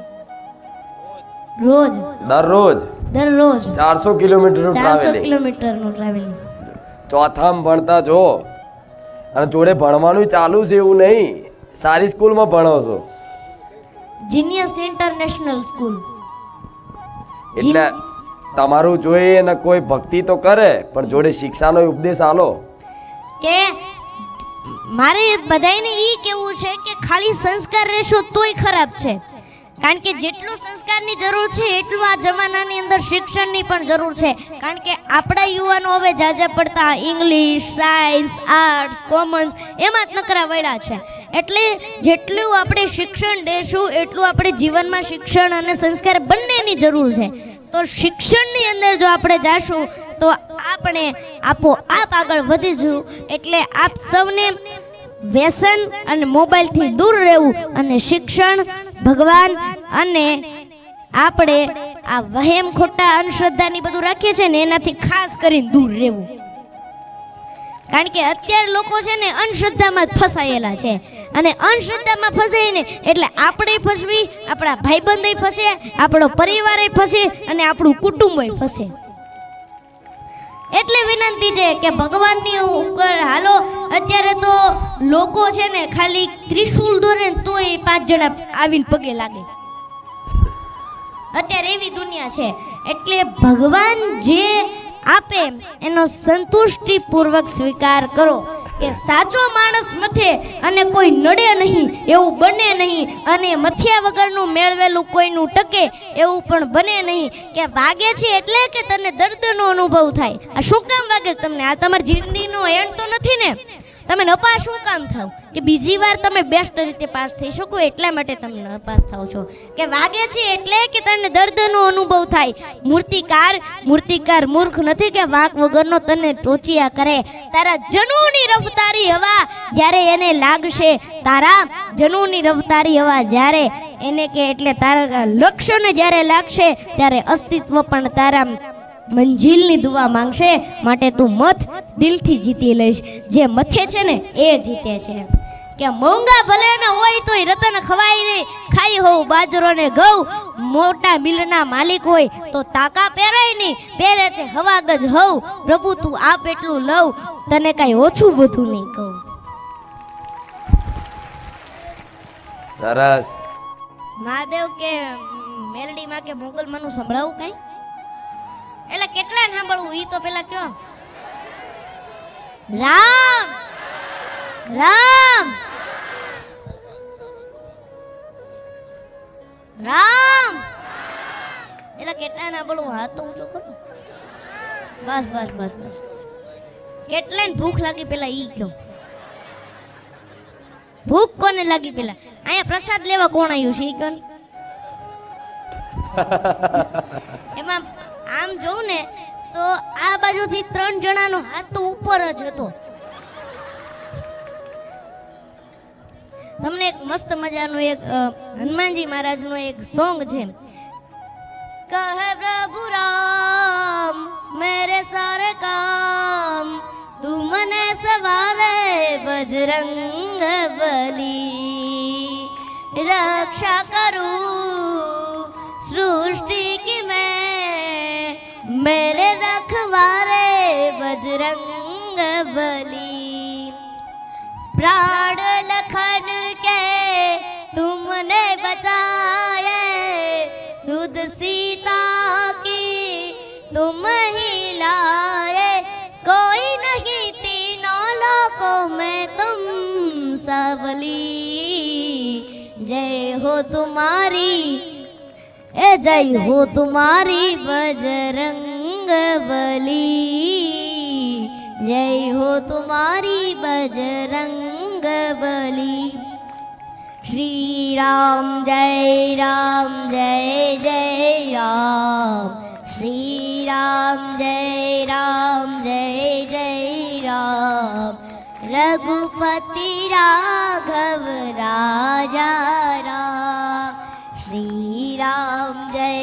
દરરોજ 400 કિલોમીટરનું 400 ટ્રાવેલિંગ. કિલોમીટરનું ટ્રાવેલિંગ. ચોથામાં ભણતા જો અને જોડે ભણવાનું ચાલુ છે એવું નહીં, સારી સ્કૂલમાં ભણો છો જીનિયસ ઇન્ટરનેશનલ સ્કૂલ. એટલે તમારું જોઈએ ને કોઈ ભક્તિ તો કરે પણ જોડે શિક્ષાનો ઉપદેશ આલો. કે મારે બધાયને ઈ કેવું છે કે ખાલી સંસ્કાર રહેશો તોય ખરાબ છે. કારણ કે જેટલું સંસ્કારની જરૂર છે એટલું આ જમાનાની અંદર શિક્ષણની પણ જરૂર છે. કારણ કે આપણા યુવાનો હવે જાજા પડતા ઇંગ્લિશ, સાયન્સ, આર્ટ્સ, કોમર્સ એમાં જ નકરા વળ્યા છે. એટલે જેટલું આપણે શિક્ષણ દેશું એટલું આપણે જીવનમાં શિક્ષણ અને સંસ્કાર બંનેની જરૂર છે. તો શિક્ષણની અંદર જો આપણે જાશું તો આપણે આપોઆપ આગળ વધીશું. એટલે આપ સૌને વ્યસન અને મોબાઈલથી દૂર રહેવું અને શિક્ષણ, ભગવાન અને આપણે આ વહેમ ખોટા અંધશ્રદ્ધાની બધું રાખીએ છીએ ને એનાથી ખાસ કરીને દૂર રહેવું. કારણ કે અત્યારે લોકો છે ને અંધશ્રદ્ધામાં જ ફસાયેલા છે અને અંધશ્રદ્ધામાં ફસાય ને એટલે આપણે ફસવી, આપણા ભાઈબંધે ફસે, આપણો પરિવારે ફસે અને આપણું કુટુંબય ફસે. એટલે વિનંતી છે કે ભગવાનની ઉપર હાલો. અત્યારે તો લોકો છે ને ખાલી ત્રિશુલ દોરે ને તોય 5 જણા આવીને પગે લાગે. અત્યારે એવી દુનિયા છે. એટલે ભગવાન જે આપે એનો સંતુષ્ટિપૂર્વક સ્વીકાર કરો કે સાચો માણસ મથે અને કોઈ નડે નહીં એવું બને નહીં, અને મથ્યા વગરનું મેળવેલું કોઈનું ટકે એવું પણ બને નહીં. કે વાગે છે એટલે કે તને દર્દનો અનુભવ થાય. આ શું કામ વાગે તમને? આ તમારી જિંદગીનો એન્ડ તો નથી ને. તમે નપાસ શું કામ થાવ? કે બીજી વાર તમે બેસ્ટ રીતે પાસ થઈ શકો એટલા માટે તમે નપાસ થાવ છો. કે વાગે છે એટલે કે તને દર્દનો અનુભવ થાય. મૂર્તિકાર મૂર્ખ નથી કે વાંક વગરનો તને ટોચિયા કરે. તારા જનૂની રફતારી હવા જ્યારે એને લાગશે, તારા જનૂની રફતારી હવા જ્યારે એને કે એટલે તારા લક્ષ્યને જ્યારે લાગશે ત્યારે અસ્તિત્વ પણ તારા મંજિલની દુઆ માંગશે, માટે તું મત દિલથી જીતી લઈશ. જે મથે છે ને એ જીતે છે. કે મોંઘા ભલે ન હોય તોય રતન ખવાય નહીં, ખાઈ હોઉં બાજરો ને ઘઉં, મોટા મિલના માલિક હોય તો તાકા પહેરાય નહીં, પહેરે છે હવાગજ હવ. પ્રભુ તું આપ એટલું લવ, તને કાંઈ ઓછું બધું નહીં કહું. સરસ. મહાદેવ કે મેલડીમાં કે મોગલમાંનું સંભળાવું કઈ? એટલે કેટલા સાંભળવું ઈ તો પેલા કયો. રામ રામ રામ એટલે કેટલા ના બોલવું? હાથ તો ઊંચો કરો. બસ બસ બસ બસ. કેટલાને ભૂખ લાગી પેલા ઈ કયો. ભૂખ કોને લાગી પેલા? અહીંયા પ્રસાદ લેવા કોણ આવ્યું છે ઈ કયો ને? એમાં આમ જોઉં ને તો આ બાજુથી 3 જણાનો હાથ તો ઉપર જ હતો. તમને એક મસ્ત મજાનું એક હનુમાનજી મહારાજનું એક સોંગ છે. કહે પ્રભુ રામ મેરે સારે કામ, તું મને સવારે બજરંગ બલી, રક્ષા કરું सृष्टि की मैं, मेरे रखवारे बजरंग बली. प्राण लखन के तुमने बचाए, सुध सीता की तुम ही लाए, कोई नहीं तीनों लोकों में तुम सबली. जय हो तुम्हारी, ए जय हो तुम्हारी बजरंग बली, जय हो तुम्हारी बजरंग बली. श्री राम जय जय राम, श्री राम जय जय राम. रघुपति राघव राजा राम, श्री राम जय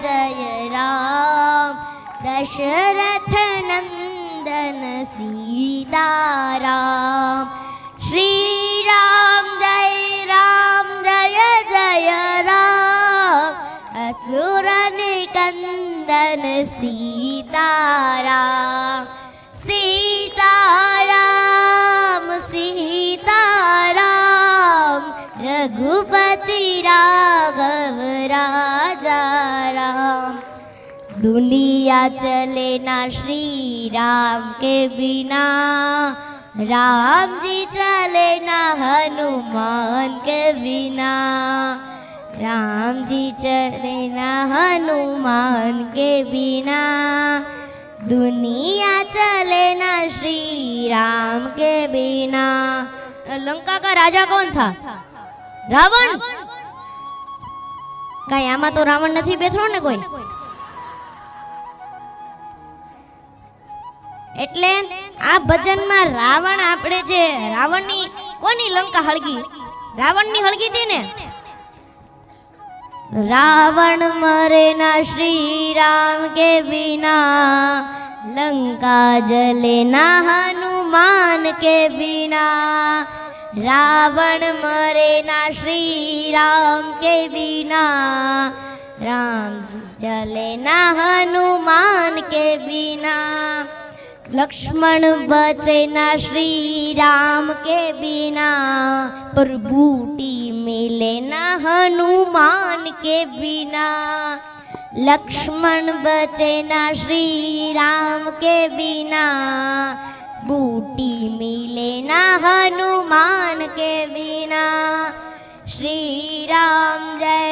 जय राम. दशरथ नंदन सीताराम, श्री राम जय जय राम. असुर निकंदन सीताराम, सीताराम सीताराम. रघुपति राघव राजा राम. दुनिया चले ना श्री राम के बिना, राम जी चले ना हनुमान के बिना, राम जी चले ना हनुमान के बिना. दुनिया चले ना श्री राम के बिना. लंका का राजा कौन था? रावण. કઈ આમાં તો રાવણ નથી બેઠો ને કોઈ. એટલે આ ભજનમાં રાવણ આપણે જે રાવણની કોની લંકા હળગી? રાવણની હળગી હતી ને. रावण मरे ना श्री राम के बिना, लंका जले ना हनुमान के बिना. रावण मरे ना श्री राम के बिना, राम जले ना हनुमान के बिना. लक्ष्मण बचे ना श्री राम के बिना, पर बूटी मिले ना हनुमान के बिना. लक्ष्मण बचे ना श्री राम के बिना, बूटी मिले ना हनुमान के बिना. श्री राम जय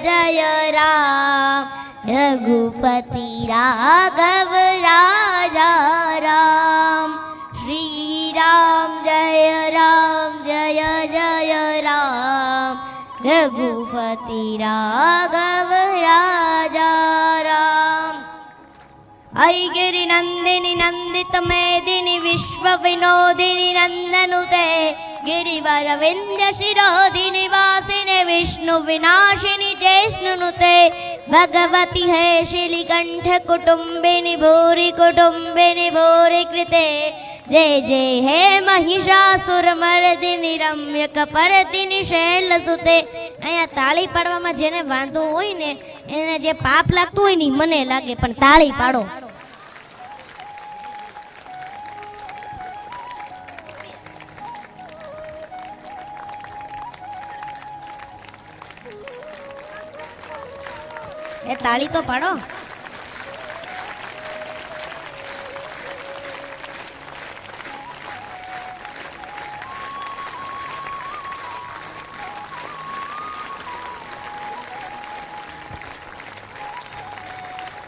जय राम. रघुपति राघव राजा राम. श्री राम जय जय राम. रघुपति राघव राजा राम. ऐगिरि नंदिनी नंदित मेदिनी विश्व विनोदिनी नंदनुते, गिरिवर विंध्य शिरोधिनि वासिने विष्णु विनाशिनि जैष्णुनुते. भगवती है शिलिकंठ कुटुंबिनी भूरि कृते जय जय हे महिषासुर मर्दिनी रम्य कपर्दिनी शैलसुते। અહીંયા તાળી પાડવામાં જેને વાંધો હોય ને એને જે પાપ લાગતું હોય ને ઈ મને લાગે, પણ તાળી પાડો. એ તાળી તો પાડો.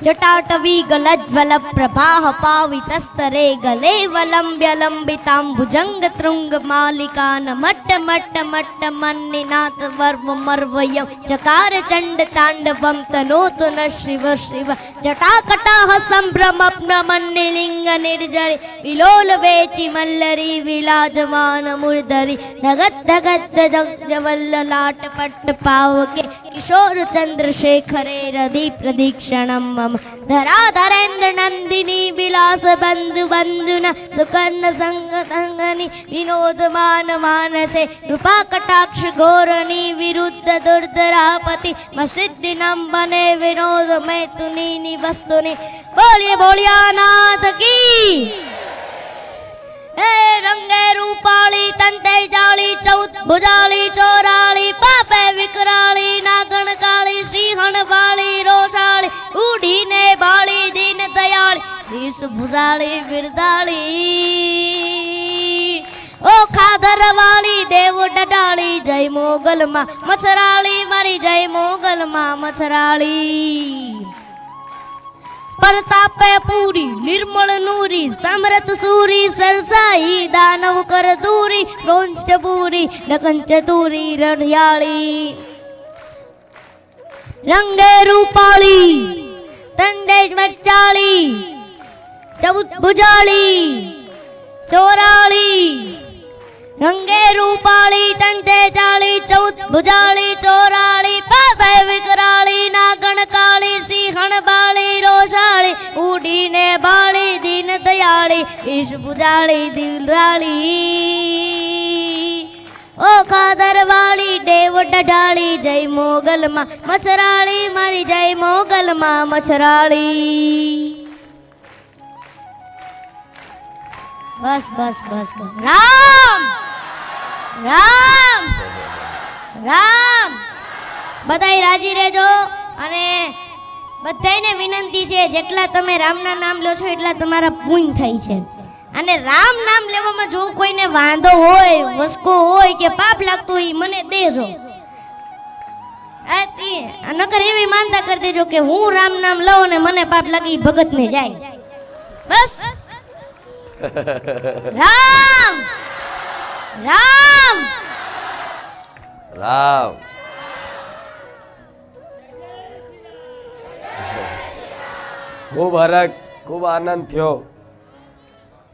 जटाटवी गलज्वल प्रभाह पावितस्तरे गले वलंब्य लंबितांबुजंग तृंग मालिका नमट्ट मट्ट मट्ट मन्निनाथ वर्व मर्वयं चकार चंड तांडवं तनोतु न शिव शिव जटाकटाह संभ्रमप्न मन्निलिंग निर्जरि विलोल वेचि मल्लरी विलाजमान मूर्धरि धगत धगत जवल्ल लाट पट्ट पावके किशोर चंद्रशेखरे रदि प्रदीक्षणं मम धराधरेन्द्र नंदिनी विलास बंधु बंधुन सुकर्ण संग संगनि विनोदमान मानसे कृपा कटाक्ष घोरनी विरुद्ध दुर्धरापति मसिद्धि नंबने विनोद में तुनी वस्तुनि बोलिए बोलिया नाथ की। हे रंगे रूपाली तंते जाली चौथ भुजाली चोराली पापे विकराली नागण काली सिंहण वाली रोषाली उड़ी ने बाली दीन दयाली विष भुजाली बिरदाली ओ खादर वाली देव डडाली जय मोगल मां मछराली मारी जय मोगल मां मछराली परतापे पूरी निर्मल नूरी समरथ सूरी सरसाई दानव कर दूरी रोंच पूरी डकन चतुरी रढ़ियाली रंगे रूपाली तंदे वच्चाली चौथ भुजाली चोराली रंगे रूपाली तंते जाली चौथ भुजाली चोराली पापे विकराली नागण काली सिंहण बाली रोषाली उड़ी ने बाली दीन दयाली ईश भुजाली दिलराली ओ खादर वाली देव डढाली जय मोगल मां मछराली मारी जय मोगल मां मछराली। बस बस बस बस राम રામ રામ. બધાય રાજી રહેજો અને બધાયને વિનંતી છે જેટલા તમે રામના નામ લો છો એટલા તમારા પુણ્ય થાય છે. અને રામ નામ લેવામાં જો કોઈને વાંધો હોય વસકો હોય કે પાપ લાગતું હોય મને દેજો. નકર એવી માનતા કરી દેજો કે હું રામ નામ લઉં ને મને પાપ લાગી ભગત ને જાય. બસ રામ રામ રામ. ખૂબ હરખ ખૂબ આનંદ થયો.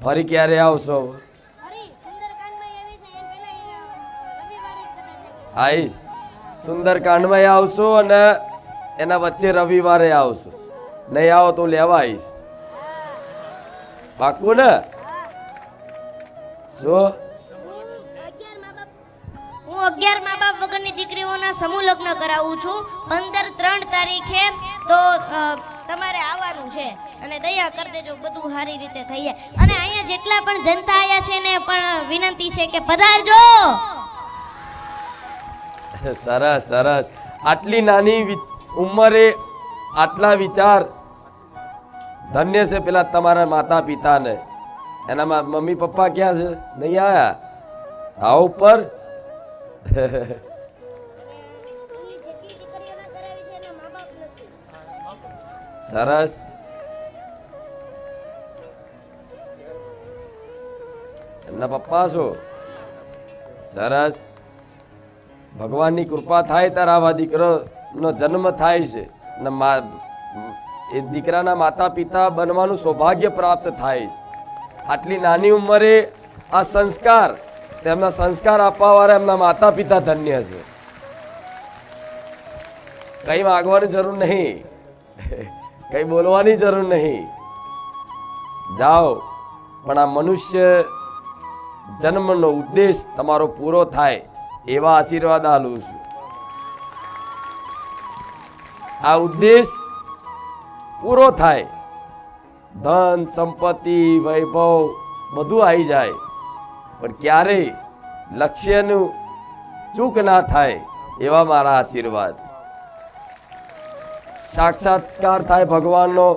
ફરી ક્યારે આવશો? આવીશ. સુંદરકાંડમાં આવશો અને એના વચ્ચે રવિવારે આવશો. નહીં આવો તો લેવા આવીશ. પાક્કું ને? શું? હું 11 મા બાપ વગરની દીકરીઓના સમૂહ લગ્ન કરાવું છું 15-3 તારીખે. તો તમારે આવવાનું છે અને દયા કરી દેજો, બધું સારી રીતે થઈ જાય. અને અહીંયા જેટલા પણ જનતા આયા છે ને પણ વિનંતી છે કે પધારજો. સરસ સરસ. આટલી નાની ઉંમરે આટલા વિચાર ધન્ય છે પેલા તમારા માતા પિતાને. એના મમ્મી પપ્પા ક્યાં છે? નહીં આયા? આવો ઉપર. સરસ. એમના પપ્પા છો? સરસ. ભગવાનની કૃપા થાય ત્યારે આવા દીકરાનો જન્મ થાય છે ને એ દીકરાના માતા પિતા બનવાનું સૌભાગ્ય પ્રાપ્ત થાય છે. આટલી નાની ઉંમરે આ સંસ્કાર, તેમના સંસ્કાર આપવાવાળા એમના માતા પિતા ધન્ય છે. કંઈ માગવાની જરૂર નહીં, કંઈ બોલવાની જરૂર નહીં. જાઓ, પણ આ મનુષ્ય જન્મનો ઉદ્દેશ તમારો પૂરો થાય એવા આશીર્વાદ આલું છું. આ ઉદ્દેશ પૂરો થાય, ધન સંપત્તિ વૈભવ બધું આવી જાય, પણ ક્યારેય લક્ષ્યનું ચૂક ના થાય એવા મારા આશીર્વાદ. સાક્ષાત્કાર થાય ભગવાનનો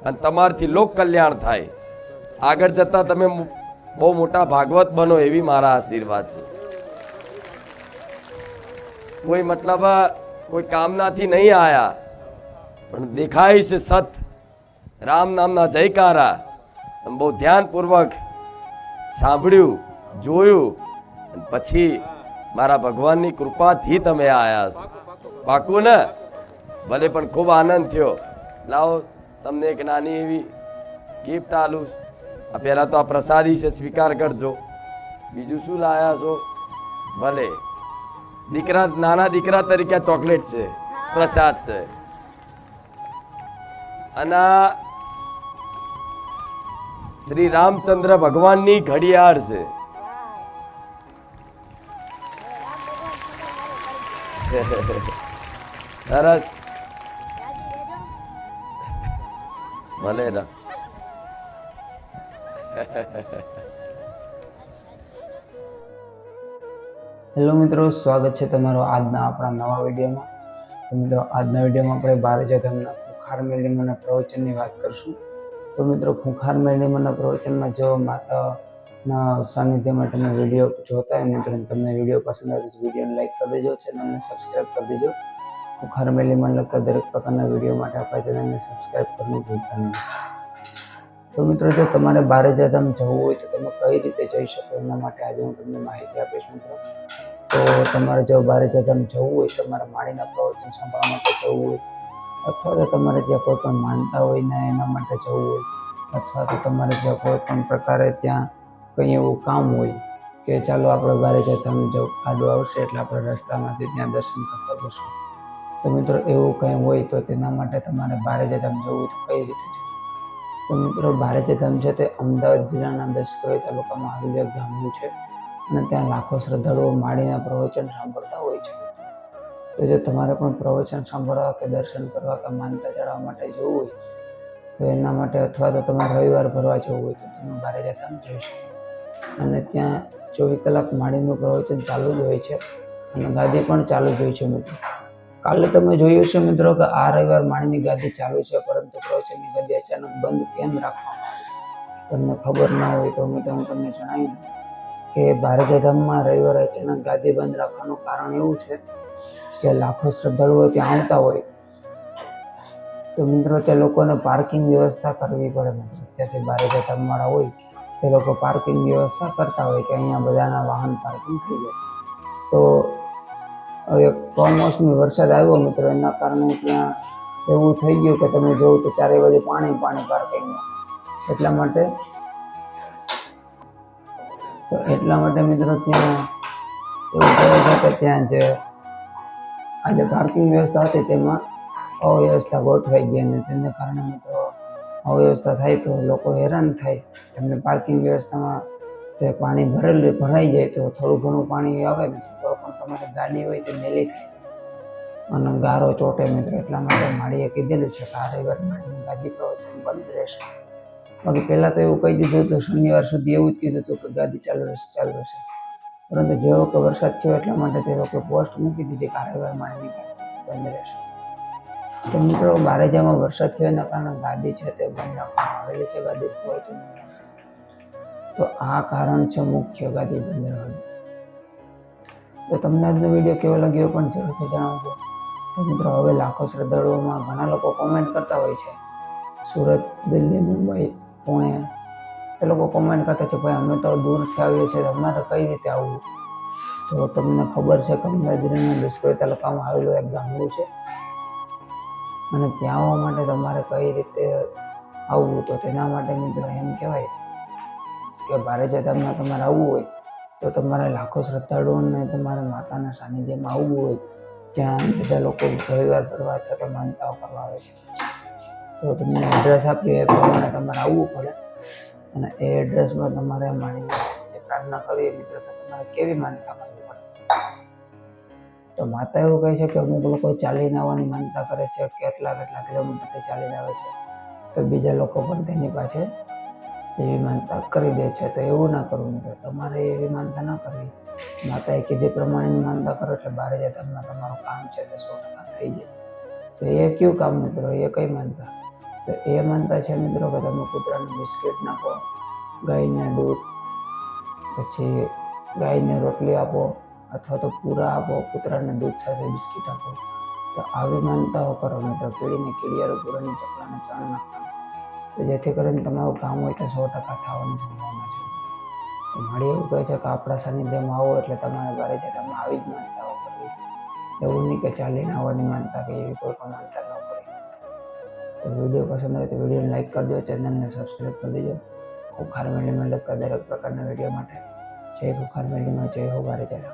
અને તમારથી લોક કલ્યાણ થાય. આગળ જતા તમે બહુ મોટા ભાગવત બનો એવી મારા આશીર્વાદ છે. કોઈ મતલબ કોઈ કામનાથી નહીં આયા, પણ દેખાય છે સત રામ નામના જયકારા. બહુ ધ્યાનપૂર્વક સાંભળ્યું, જોયું, અને પછી મારા ભગવાનની કૃપાથી તમે આયા છો. પાકું ને? ભલે, પણ ખૂબ આનંદ થયો. લાવો તમને એક નાની એવી ગિફ્ટ આલું. આ પહેલાં તો આ પ્રસાદી છે, સ્વીકાર કરજો. બીજું શું લાયા છો? ભલે, દીકરા, નાના દીકરા તરીકે ચોકલેટ છે, પ્રસાદ છે. અને શ્રી રામચંદ્ર ભગવાનની ઘડિયાળ છે. સરસ. ભલે ના. હેલો મિત્રો, સ્વાગત છે તમારો આજના આપણા નવા વિડીયોમાં. તો મિત્રો, આજના વિડીયોમાં આપણે બારેજાધામના ખૂંખાર મેળીમાના પ્રવચનની વાત કરશું. તો મિત્રો, ખૂંખાર મેળીમાના પ્રવચનમાં જો માતાના સાનિધ્યમાં તમે વિડીયો જોતા હોય મિત્રો, તમને વિડીયો પસંદ આવે તો વિડીયોને લાઈક કરી દેજો, ચેનલને સબસ્ક્રાઈબ કરી દેજો. ખૂંખાર મેળીમાં લગતા દરેક પ્રકારના વિડીયો માટે આપણા ચેનલને સબસ્ક્રાઈબ કરવાનું ભૂલતા નહીં. તો મિત્રો, જો તમારે બારેજાધામ જવું હોય તો તમે કઈ રીતે જઈ શકો એના માટે આજે હું તમને માહિતી આપીશ મિત્રો. તો તમારે જો બારેજાધામ જવું હોય, તમારે માળીના પ્રવચન સાંભળવા માટે જવું હોય, અથવા તો તમારે ત્યાં કોઈ પણ માનતા હોય ને એના માટે જવું હોય, અથવા તો તમારે ત્યાં કોઈ પણ પ્રકારે ત્યાં કંઈ એવું કામ હોય કે ચાલો આપણે બારેજાધામ જો આડું આવશે એટલે આપણે રસ્તામાંથી ત્યાં દર્શન કરતા જશું. તો મિત્રો, એવું કંઈ હોય તો તેના માટે તમારે બારેજાધામ જવું હોય તો કઈ રીતે જવું? તો મિત્રો, બારેજાધામ છે તે અમદાવાદ જિલ્લાના દસક્રોઈ તાલુકામાં આવેલું એક ગામડું છે અને ત્યાં લાખો શ્રદ્ધાળુઓ માળીના પ્રવચન સાંભળતા હોય છે. તો જો તમારે પણ પ્રવચન સાંભળવા કે દર્શન કરવા કે માનતા ચડાવવા માટે જવું હોય તો એના માટે, અથવા તો તમારે રવિવાર ભરવા જવું હોય તો તમે બારેજાધામ જઈ શકો. અને ત્યાં 24 કલાક માળીનું પ્રવચન ચાલુ જ હોય છે અને ગાદી પણ ચાલુ જ હોય છે મિત્રો. કાલે તમે જોયું છે મિત્રો કે આ રવિવાર માળીની ગાદી ચાલુ છે, પરંતુ પ્રવચનની ગાદી અચાનક બંધ કેમ રાખવામાં આવી? તમને ખબર ના હોય તો હું તમને જણાવી દઉં કે બારેજાધામમાં રવિવારે અચાનક ગાદી બંધ રાખવાનું કારણ એવું છે કે લાખો શ્રદ્ધાળુઓ ત્યાં આવતા હોય તો મિત્રો તે લોકોને પાર્કિંગ વ્યવસ્થા કરવી પડે મિત્રો. ત્યાંથી બારેજાધામવાળા હોય તે લોકો પાર્કિંગ વ્યવસ્થા કરતા હોય કે અહીંયા બધાના વાહન પાર્કિંગ થઈ જાય. તો હવે કમોસમી વરસાદ આવ્યો મિત્રો, એના કારણે ત્યાં એવું થઈ ગયું કે તમે જોવું તો ચારે બાજુ પાણી પાર્કિંગમાં. એટલા માટે મિત્રો ત્યાં એવું થયું છે કે ત્યાં જે આજે પાર્કિંગ વ્યવસ્થા હતી તેમાં અવ્યવસ્થા ગોઠવાઈ ગઈ અને તેને કારણે મિત્રો અવ્યવસ્થા થાય તો લોકો હેરાન થાય. એમને પાર્કિંગ વ્યવસ્થામાં તે પાણી ભરાઈ જાય તો થોડું ઘણું પાણી આવે તો પણ તમારી ગાડી હોય તે મેલી થાય અને ગારો ચોટે મિત્રો. એટલા માટે માળીએ કીધેલું છે કે આ રવિવાર માળીની ગાદી પ્રવચન બંધ રહેશે. બાકી પહેલાં તો એવું કહી દીધું હતું, શનિવાર સુધી એવું જ કીધું હતું કે ગાદી ચાલુ રહેશે. પરંતુ જેવો કે વરસાદ થયો એટલા માટે તે લોકો પોસ્ટ મૂકી દીધી કે આ રવિવાર માળીની ગાદી બંધ રહેશે. તો મિત્રો, બારેજામાં વરસાદ થયો એના કારણે ગાદી છે તે બંધ રાખવામાં આવેલી છે, ગાદી પ્રવચન. તો આ કારણ છે મુખ્ય ગાદી બંધ રહેવાનું. તો તમને આજનો વિડીયો કેવો લાગ્યો પણ જરૂરથી જણાવજો. તો મિત્રો, હવે લાખો શ્રદ્ધાળુઓમાં ઘણા લોકો કોમેન્ટ કરતા હોય છે, સુરત, દિલ્હી, મુંબઈ, પુણે, એ લોકો કોમેન્ટ કરતા છે ભાઈ અમે તો દૂરથી આવીએ છીએ, અમારે કઈ રીતે આવવું? તો તમને ખબર છે કે અમદાવાદ જિલ્લાના દસક્રોઈ તાલુકામાં આવેલું એક ગામડું છે અને ત્યાં આવવા માટે તમારે કઈ રીતે આવવું? તો તેના માટે મિત્રો એમ કહેવાય કે બારેજાધામમાં તમારે આવવું હોય તો તમારે લાખો શ્રદ્ધાળુઓને તમારે માતાના સાનિધ્યમાં આવવું હોય જ્યાં બધા લોકો રવિવાર ભરવા અથવા તો માનતાઓ કરવા આવે છે. તો તમને એડ્રેસ આપ્યું એ પ્રમાણે તમારે આવવું પડે અને એ એડ્રેસમાં તમારે માની જે પ્રાર્થના કરવી મિત્રો તો તમારે કેવી માનતા કરવી પડે. તો માતા એવું કહે છે કે અમુક લોકો ચાલીને આવવાની માનતા કરે છે, કેટલા કિલોમીટરથી ચાલીને આવે છે, તો બીજા લોકો પણ તેની પાસે એવી માનતા કરી દે છે. તો એવું ના કરવું મિત્રો, તમારે એવી માનતા ના કરવી. માતાએ કીધી પ્રમાણેની માનતા કરો એટલે 12 જાતમાં તમારું કામ છે તે 100% થઈ જાય. તો એ કયું કામ મિત્રો, એ કઈ માનતા? તો એ માનતા છે મિત્રો કે તમે કૂતરાને બિસ્કિટ નાખો, ગાયને દૂધ, પછી ગાયને રોટલી આપો અથવા તો પૂરા આપો, કૂતરાને દૂધ સાથે બિસ્કિટ આપો. તો આવી માનતાઓ કરો મિત્રો. કીડીને કીડિયારો, પૂરાની ચકલાને ચણ નાખવાનું, તો જેથી કરીને તમારું કામ હોય તો 100% થવાની સંભાવના છે. તો મારી એવું કહે છે કે આપણા સાનિધ્યમાં આવો એટલે તમારે 12 જાતમાં આવી જ માનતાઓ કરવી. એવું નહીં કે ચાલીને આવવાની માનતા કે એવી કોઈ પણ માનતા ન કરવી. તો વિડીયો પસંદ આવે તો વિડીયોને લાઈક કરજો, ચેનલને સબસ્ક્રાઈબ કરી દેજો. ખુખાર મેળીમાં લગતા દરેક પ્રકારના વિડીયો માટે જય ખુખાર મેળીમાં જય હો 12 જાત.